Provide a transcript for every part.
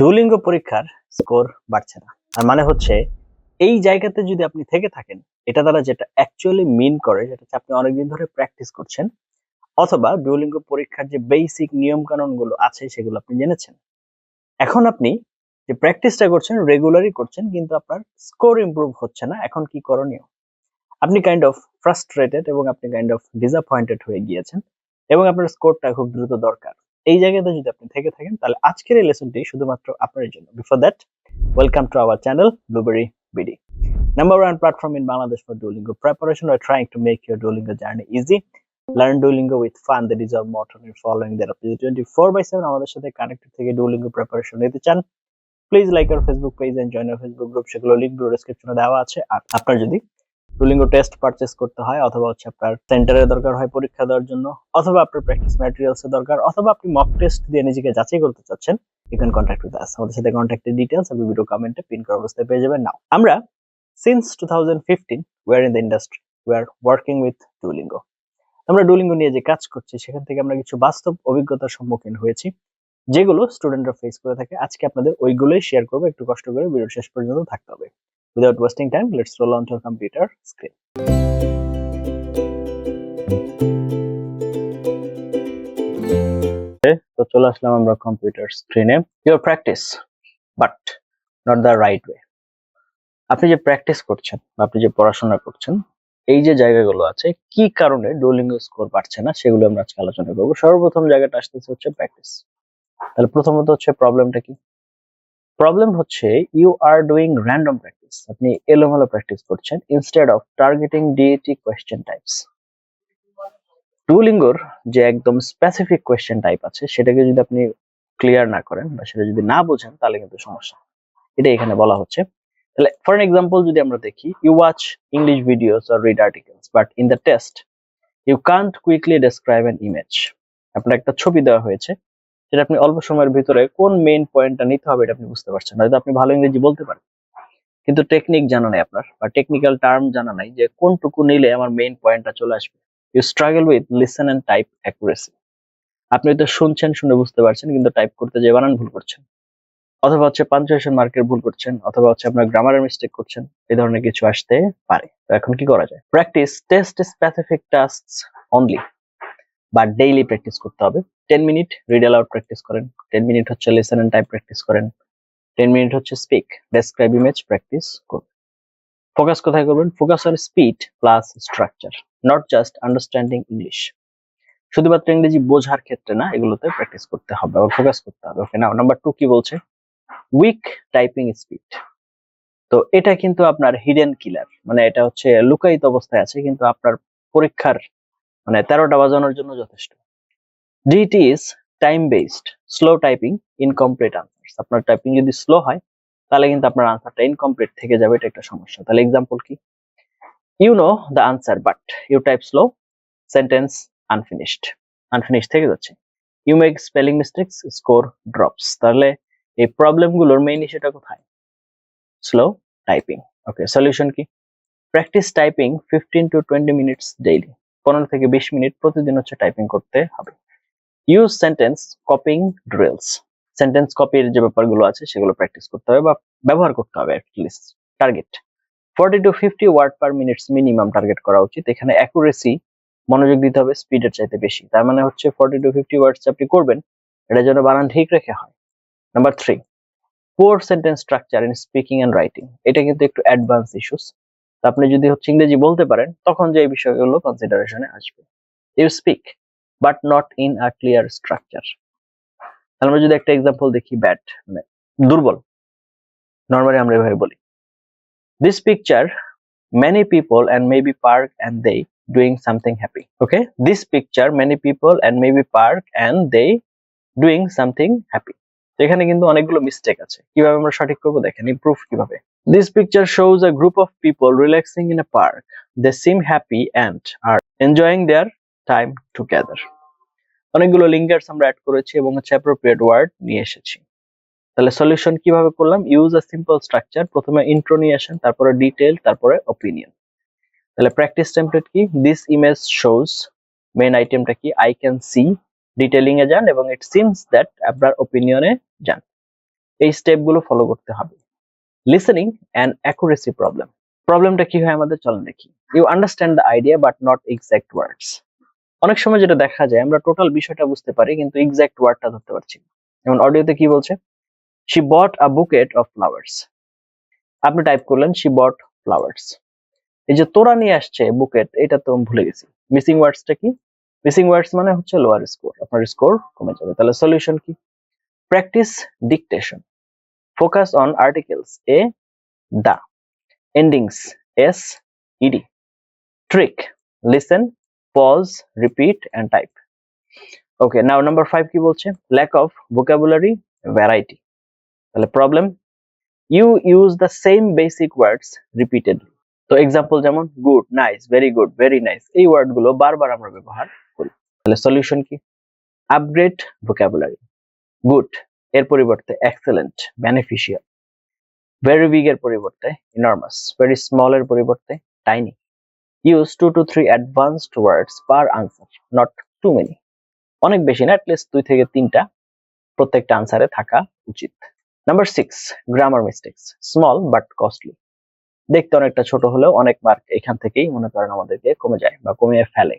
Duolingo পরীক্ষার score বাড়ছে না। আর মানে হচ্ছে এই জায়গাতে যদি আপনি থেকে থাকেন, এটা দ্বারা যেটা অ্যাকচুয়ালি মিন করে যেটা হচ্ছে আপনি অনেকদিন ধরে প্র্যাকটিস করছেন, অথবা ডুওলিঙ্গো পরীক্ষার যে বেসিক নিয়ম কানুন গুলো আছে সেগুলো আপনি জেনেছেন। এখন আপনি যে প্র্যাকটিসটা করছেন রেগুলারই করছেন, কিন্তু আপনার স্কোর ইমপ্রুভ হচ্ছে না। এখন কি করণীয়? আপনি কাইন্ড অফ ফ্রাস্ট্রেটেড এবং আপনি কাইন্ড অফ ডিসঅ্যাপয়েন্টেড হয়ে গিয়েছেন এবং আপনার স্কোরটা খুব দ্রুত দরকার। এই জায়গাতে যদি আপনি থেকে থাকেন তাহলে আজকের এই লেসনটি শুধুমাত্র আপনার জন্য। Before that, welcome to our channel Blueberry BD, number one platform in Bangladesh for Duolingo preparation. We're trying to make your Duolingo journey easy. Learn Duolingo with fun. That is our motto. We're following that up 24/7 আমাদের সাথে connected থেকে Duolingo preparation নিতে চান, please like our Facebook page and join our Facebook group. সেগুলো link ডেসক্রিপশনে দেওয়া আছে। আর আপনার যদি ডুওলিঙ্গো টেস্ট পারচেজ করতে হয়, অথবা হচ্ছে আপনার সেন্টারে দরকার হয় পরীক্ষা দেওয়ার জন্য, অথবা আপনার প্র্যাকটিস ম্যাটেরিয়ালস এর দরকার, অথবা আপনি মক টেস্ট দিয়ে নিজেকে যাচাই করতে চাচ্ছেন, you can contact with us. আমাদের সাথে কন্ট্যাক্টের ডিটেইলস আপনি ভিডিও কমেন্টে পিন করা অবস্থায় পেয়ে যাবেন। নাও আমরা since 2015 we are in the industry, we are working with Duolingo. আমরা ডুওলিঙ্গো নিয়ে যে কাজ করছি সেখান থেকে আমরা কিছু বাস্তব অভিজ্ঞতার সম্মুখীন হয়েছি, যেগুলো স্টুডেন্টরা ফেস করে থাকে। আজকে আপনাদের ওইগুলোই শেয়ার করবো। একটু কষ্ট করে ভিডিও শেষ পর্যন্ত থাকতে হবে। Without wasting time, let's roll on to our computer screen. তো চলে আসলাম আমরা কম্পিউটার স্ক্রিনে। Your practice, but not the right way. আপনি যে প্র্যাকটিস করছেন বা আপনি যে পড়াশোনা করছেন, এই যে জায়গাগুলো আছে, কি কারণে ডুওলিঙ্গো স্কোর বাড়ছে না সেগুলো আমরা আজকে আলোচনা করবো। সর্বপ্রথম জায়গাটা আসতেছে হচ্ছে প্র্যাকটিস। তাহলে প্রথমত হচ্ছে প্রবলেমটা কি? প্রবলেম হচ্ছে you are doing random practice. আপনি এলোমেলো প্র্যাকটিস করছেন instead of targeting DET question types. ডুওলিঙ্গোর যে একদম স্পেসিফিক কোয়েশ্চেন টাইপ আছে সেটাকে যদি আপনি ক্লিয়ার না করেন বা সেটা যদি না বোঝেন তাহলে কিন্তু সমস্যা। এটা এখানে বলা হচ্ছে। তাহলে ফর এন এক্সাম্পল যদি আমরা দেখি, you watch English videos or read articles but in the test you can't quickly describe an image. আপনার একটা ছবি দেওয়া হয়েছে, সেটা আপনি অল্প সময়ের ভিতরে কোন মেইন পয়েন্টটা নিতে হবে এটা আপনি বুঝতে পারছেন না। হয়তো আপনি ভালো ইংরেজি বলতে পারেন, কিন্তু টেকনিক জানা নাই আপনার, বা টেকনিক্যাল টার্ম জানা নাই যে কোনটুকু নিলে আমার মেইন পয়েন্টটা চলে আসবে। You struggle with listen and type accuracy. আপনি হয়তো শুনছেন, শুনে বুঝতে পারছেন, কিন্তু টাইপ করতে যে বানান ভুল করছেন, অথবা হচ্ছে পাঞ্চুয়েশন মার্কের ভুল করছেন, অথবা হচ্ছে আপনার গ্রামারের মিস্টেক করছেন। এই ধরনের কিছু আসতে পারে। তো এখন কি করা যায়? Practice test specific tasks only, বা ডেইলি প্র্যাকটিস করতে হবে। 10 মিনিট রিড অ্যালাউড প্র্যাকটিস করেন, 10 মিনিট হচ্ছে লিসেন এন্ড টাইপ প্র্যাকটিস করেন, 10 মিনিট হচ্ছে স্পিক ডেসক্রাইব ইমেজ প্র্যাকটিস করুন। ফোকাস কোথায় করবেন? Focus on speed plus structure, not just understanding English. শুধুমাত্র ইংরেজি বোঝার ক্ষেত্রে না, এগুলোতে প্র্যাকটিস করতে হবে, আবার ফোকাস করতে হবে। ওকে, নাও নাম্বার 2 কি বলছে? Weak typing speed. তো এটা কিন্তু আপনার হিডেন কিলার, মানে এটা হচ্ছে লুকায়িত অবস্থায় আছে, কিন্তু আপনার পরীক্ষার মানে 13টা বাজানোর জন্য যথেষ্ট। DT is time based, slow typing, incomplete answers. আপনার টাইপিং যদি স্লো হয় তাহলে কিন্তু আপনার আনসারটা ইনকমপ্লিট থেকে যাবে, এটা একটা সমস্যা। তাহলে এক্সাম্পল কি? You know the answer but you type slow, sentence unfinished, unfinished থেকে যাচ্ছে। You make spelling mistakes, score drops. তাহলে এই প্রবলেম গুলোর মেইন ইস্যুটা কোথায়? Slow typing. ওকে, সলিউশন কি? Practice typing 15 to 20 minutes daily. 15 থেকে 20 মিনিট প্রতিদিন হচ্ছে টাইপিং করতে হবে। Use sentence copying drills. Sentence কপির যে ব্যাপারগুলো আছে সেগুলো প্র্যাকটিস করতে হবে বা ব্যবহার করতে হবে at least. Target 40 to 50 word per minutes minimum target করা উচিত। এখানে অ্যাকুরেসি মনোযোগ দিতে হবে স্পিডের চাইতে বেশি। তার মানে হচ্ছে 40 to 50 ওয়ার্ডস আপনি করবেন, এটা যেন বানান ঠিক রেখে হয়। Number 3, poor sentence structure in speaking and writing. এটা কিন্তু একটু অ্যাডভান্স ইস্যুস। আপনি যদি হচ্ছে ইংরেজি বলতে পারেন তখন যে এই বিষয়গুলো কনসিডারেশনে আসবে। You speak but not in a clear structure. আমরা যদি একটা এক্সাম্পল দেখি, ব্যাড মানে দুর্বল, নরমালি আমরা এভাবে বলি, this picture many people and maybe park and they doing something happy. Okay, this picture many people and maybe park and they doing something happy. এখানে কিন্তু অনেকগুলো মিস্টেক আছে। কিভাবে আমরা সঠিক করব দেখেন, ইমপ্রুভ কিভাবে। This picture shows a group of people relaxing in a park. They seem happy and are enjoying their time together. অনেকগুলো লিঙ্গার্স আমরা অ্যাড করেছি এবং হচ্ছে অ্যাপ্রোপ্রিয়েট ওয়ার্ড নিয়ে এসেছি। তাহলে সলিউশন কিভাবে করলাম? Use a simple structure. প্রথমে ইন্ট্রো নিয়ে আসেন, তারপরে ডিটেইল, তারপরে অপিনিয়ন। তাহলে প্র্যাকটিস টেমপ্লেট কি? দিস ইমেজ শোজ, মেইন আইটেমটা কি? I can see. ডিটেইলিং এ যান এবং ইট সিমস দ্যাট আপনার অপিনিয়নে যান। এই স্টেপগুলো ফলো করতে হবে। লিসেনিং অ্যান্ড অ্যাকুরেসি প্রবলেমটা কি হয় আমাদের, চলেন দেখি। You understand the idea but not exact words. অনেক সময় যেটা দেখা যায়, আমরা টোটাল বিষয়টা বুঝতে পারি কিন্তু এক্সাক্ট ওয়ার্ডটা ধরতে পারছি না। যেমন অডিওতে কি বলছে, she bought a bouquet of flowers. আপনি টাইপ করলেন শি বট ফ্লাওয়ার্স, এই যে তোরা নিয়ে আসছে বুকেট, এটা তো ভুলে গেছি। মিসিং ওয়ার্ডসটা কি? মিসিং ওয়ার্ডস মানে হচ্ছে লোয়ার স্কোর, আপনার স্কোর কমে যাবে। তাহলে সলিউশন কি? Practice dictation, focus on articles a the, endings s ed, trick listen pause repeat and type. Okay, now number 5 কি বলছে, ল্যাক অফ ভোকাবুলারি ভ্যারাইটি। তাহলে problem, you use the same basic words repeatedly. তো example যেমন good, nice, very good, very nice, এই word গুলো বারবার আমরা ব্যবহার করি। তাহলে সলিউশন কি? Upgrade vocabulary. গুড এর পরিবর্তে এক্সেলেন্ট, বেনিফিশিয়াল। ভেরি বিগ এর পরিবর্তে ইনর্মাস, ভেরি স্মল এর পরিবর্তে tiny. Use 2 to 3 advanced words per answer, not too many. অনেক বেশি না, অ্যাটলিস্ট 2 থেকে 3টা প্রত্যেকটা আনসারে থাকা উচিত। Number 6, grammar mistakes, small but costly. দেখতে অনেকটা ছোট হলেও অনেক মার্ক এখান থেকেই মনে করেন আমাদেরকে কমে যায় বা কমিয়ে ফেলে।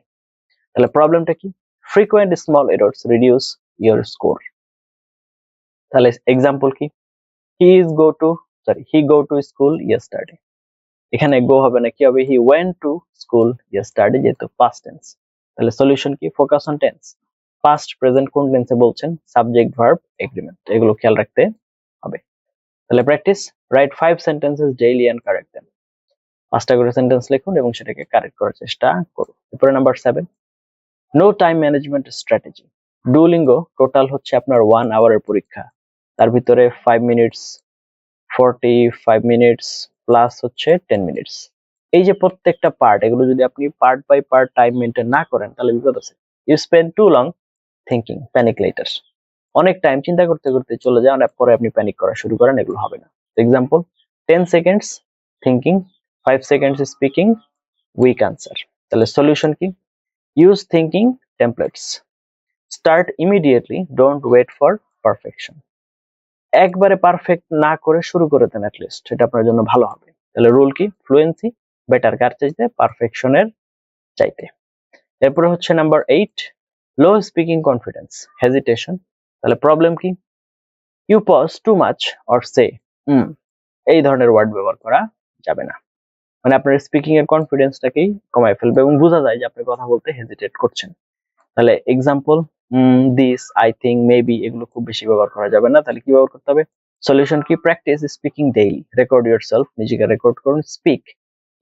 তাহলে প্রবলেমটা কি? Frequent small errors reduce your score. তাহলে এক্সাম্পল কি? হি গো টু স্কুল ইয়েস্টারডে। এখানে গো হবে না, কি হবে? He went to school yesterday, যেহেতু পাস্ট টেন্স। তাহলে সলিউশন কি? Focus on tense. Past present কোন টেন্সে বলছেন, সাবজেক্ট ভার্ব এগ্রিমেন্ট, এগুলো খেয়াল রাখতে হবে। তাহলে practice, write 5 sentences daily and correct them. 5টা করে সেন্টেন্স লিখুন এবং সেটাকে কারেক্ট করার চেষ্টা করুন। এরপরে number 7, no time management strategy. Duolingo total হচ্ছে আপনার 1 আওয়ারের পরীক্ষা, তার ভিতরে 5 মিনিটস, 45 মিনিটস প্লাস হচ্ছে 10 মিনিটস। এই যে প্রত্যেকটা পার্ট, এগুলো যদি আপনি part by part time maintain না করেন তাহলে বিপদ আছে। You spend too long thinking, panic later. অনেক টাইম চিন্তা করতে করতে চলে যান, পরে আপনি প্যানিক করা শুরু করেন, এগুলো হবে না। Example, 10 seconds thinking, 5 seconds speaking, weak answer. তাহলে সলিউশন কি? Use thinking templates, start immediately, don't wait for perfection. একবারে পারফেক্ট না করে শুরু করে দেন অ্যাটলিস্ট, এটা আপনার জন্য ভালো হবে। তাহলে রুল কি? ফ্লুয়েন্সি বেটার কার চাইতে, পারফেকশনের চাইতে। এরপরে হচ্ছে number 8, low speaking confidence, hesitation. তাহলে প্রবলেম কি? You pause too much or say এই ধরনের ওয়ার্ড ব্যবহার করা যাবে না। মানে আপনার স্পিকিং এর কনফিডেন্সটাকেই কমায় ফেলবে এবং বোঝা যায় যে আপনি কথা বলতে হেজিটেট করছেন। তাহলে example, this, I think, maybe, এগুলো খুব বেশি ব্যবহার করা যাবে না। তাহলে কি ব্যবহার করতে হবে? সলিউশন কি? Practice speaking daily, record yourself, নিজেকে রেকর্ড করুন। স্পিক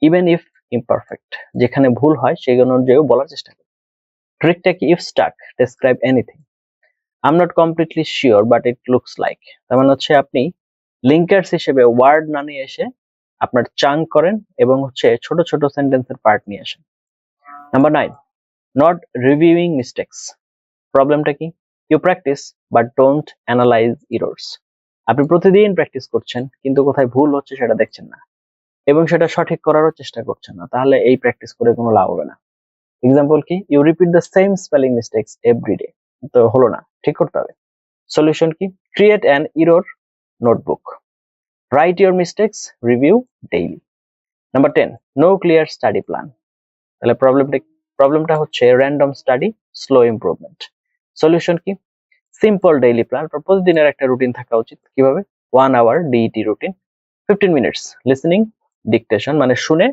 ইভেন ইফ ইমপারফেক্ট, যেখানে ভুল হয় সেই অনুযায়ী বলার চেষ্টা করুন। ট্রিকটা কি? If stuck describe anything, I'm not completely sure but it looks like. তার মানে হচ্ছে আপনি লিঙ্কার্স হিসেবে ওয়ার্ড না নিয়ে এসে আপনার চাঙ্ক করেন এবং হচ্ছে ছোট ছোট সেন্টেন্সের পার্ট নিয়ে আসেন। Number 9, not reviewing mistakes. প্রবলেমটা কি? You practice but don't analyse errors. আপনি প্রতিদিন প্র্যাকটিস করছেন কিন্তু কোথায় ভুল হচ্ছে সেটা দেখছেন না এবং সেটা সঠিক করারও চেষ্টা করছেন না, তাহলে এই প্র্যাকটিস করে কোনো লাভ হবে না। এক্সাম্পল কি? You repeat the same spelling mistakes everyday. তো হলো না, ঠিক করতে হবে। সলিউশন কি? Create an error notebook, write your mistakes, review daily. Number 10, no clear study plan. তাহলে প্রবলেমটা হচ্ছে random study, slow improvement. Solution কি? সিম্পল ডেইলি প্ল্যান, প্রতিদিনের একটা রুটিন থাকা উচিত। কিভাবে? 1 hour DET routine, 15 minutes listening dictation, মানে শুনে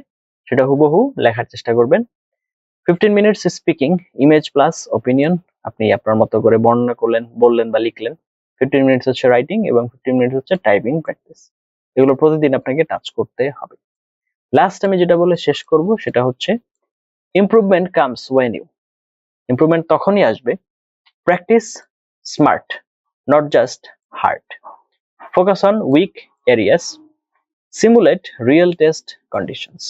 সেটা হুবহু লেখার চেষ্টা করবেন। 15 minutes speaking, image plus opinion, আপনি আপনার মতো করে বর্ণনা করলেন, বললেন বা লিখলেন। 15 মিনিটস হচ্ছে রাইটিং এবং 15 মিনিটস হচ্ছে টাইপিং প্র্যাকটিস। এগুলো প্রতিদিন আপনাকে টাচ করতে হবে। লাস্ট আমি যেটা বলে শেষ করব সেটা হচ্ছে improvement comes when you, improvement তখনই আসবে, practice smart not just hard, focus on weak areas, simulate real test conditions.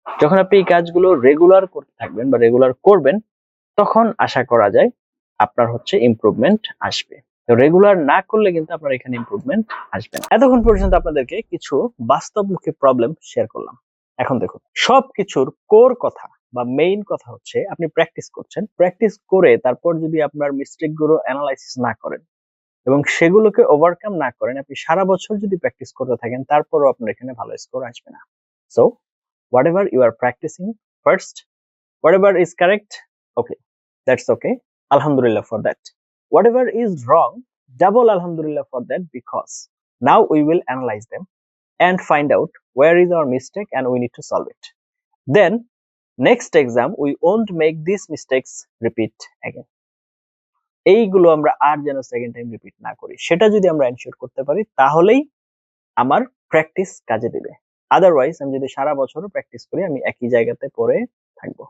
যখন আপনি এই কাজগুলো রেগুলার করতে থাকবেন বা রেগুলার করবেন তখন আশা করা যায় আপনার হচ্ছে ইমপ্রুভমেন্ট আসবে। তো রেগুলার না করলে কিন্তু আপনার এখানে ইমপ্রুভমেন্ট আসবে না। এতক্ষণ পর্যন্ত আপনাদেরকে কিছু বাস্তবমুখী প্রবলেম শেয়ার করলাম। এখন দেখুন, সবকিছুর কোর কথা বা মেইন কথা হচ্ছে আপনি প্র্যাকটিস করছেন, প্র্যাকটিস করে তারপর যদি আপনার মিস্টেক গুলো অ্যানালাইসিস না করেন এবং সেগুলোকে ওভারকাম না করেন, আপনি সারা বছর যদি প্র্যাকটিস করতে থাকেন তারপরও আপনার এখানে ভালো স্কোর আসবে না। So whatever you are practicing, first whatever is correct, okay, that's okay, alhamdulillah for that. Whatever is wrong, double alhamdulillah for that, because now we will analyze them and find out where is our mistake and we need to solve it. Then next exam we won't make these mistakes repeat again. এইগুলো আমরা আর যেন second time repeat না করি, সেটা যদি আমরা ensure করতে পারি তাহলেই আমার প্র্যাকটিস কাজে দিবে। আদারওয়াইজ আমি যদি সারা বছরও প্র্যাকটিস করি, আমি একই জায়গাতে পড়ে থাকবো,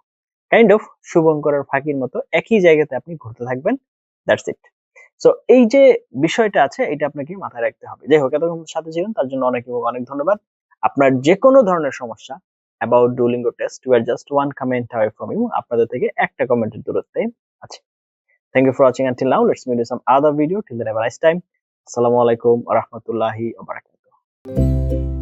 কাইন্ড অফ শুভঙ্করের ফাঁকির মতো একই জায়গাতে আপনি ঘুরতে থাকবেন, দ্যাটস ইট। সো এই যে বিষয়টা আছে এটা আপনাকে মাথায় রাখতে হবে। যাই হোক, এতক্ষণ সাথে ছিলেন তার জন্য অনেক অনেক ধন্যবাদ। আপনার যে কোনো ধরনের সমস্যা about Duolingo test, we are just one comment away from you, আপনাদের থেকে একটা কমেন্টের দূরত্বে আছে। Thank you for watching until now. Let's meet in some other video. Till then, have a nice time. Assalamu alaikum wa rahmatullahi wa barakatuh.